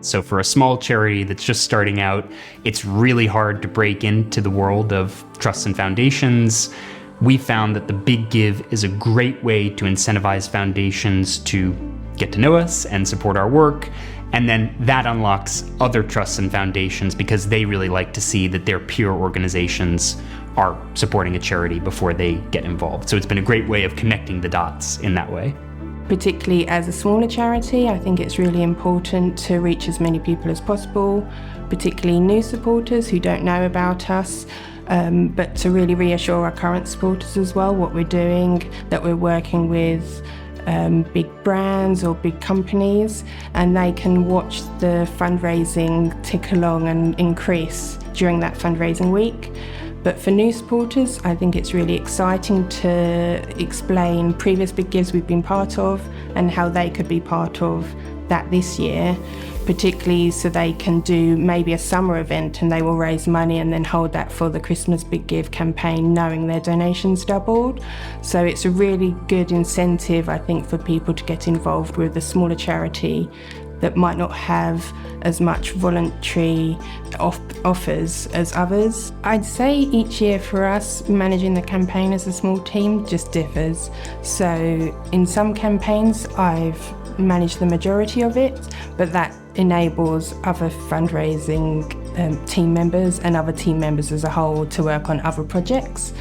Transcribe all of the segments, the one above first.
So for a small charity that's just starting out, it's really hard to break into the world of trusts and foundations. We found that the Big Give is a great way to incentivize foundations to get to know us and support our work. And then that unlocks other trusts and foundations because they really like to see that their peer organizations are supporting a charity before they get involved. So it's been a great way of connecting the dots in that way. Particularly as a smaller charity, I think it's really important to reach as many people as possible, particularly new supporters who don't know about us, but to really reassure our current supporters as well what we're doing, that we're working with big brands or big companies, and they can watch the fundraising tick along and increase during that fundraising week. But for new supporters, I think it's really exciting to explain previous Big Gives we've been part of and how they could be part of that this year, particularly so they can do maybe a summer event and they will raise money and then hold that for the Christmas Big Give campaign, knowing their donations doubled. So it's a really good incentive, I think, for people to get involved with a smaller charity that might not have as much voluntary offers as others. I'd say each year for us, managing the campaign as a small team just differs. So in some campaigns, I've managed the majority of it, but that enables other fundraising team members and other team members as a whole to work on other projects.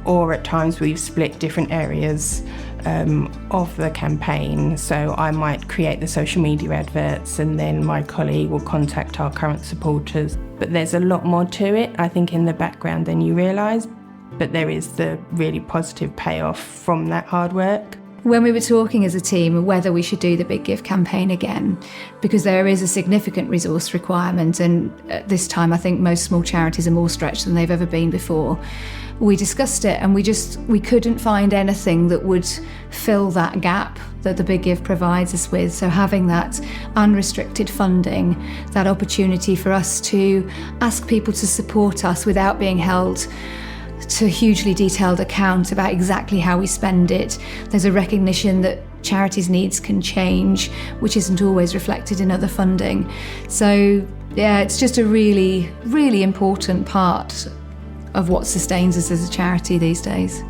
Or at times we've split different areas of the campaign. So I might create the social media adverts and then my colleague will contact our current supporters. But there's a lot more to it, I think, in the background than you realise. But there is the really positive payoff from that hard work. When we were talking as a team whether we should do the Big Give campaign again, because there is a significant resource requirement, and at this time I think most small charities are more stretched than they've ever been before, we discussed it and we couldn't find anything that would fill that gap that the Big Give provides us with. So having that unrestricted funding, that opportunity for us to ask people to support us without being held to a hugely detailed account about exactly how we spend it. There's a recognition that charities' needs can change, which isn't always reflected in other funding. So yeah, it's just a really, really important part of what sustains us as a charity these days.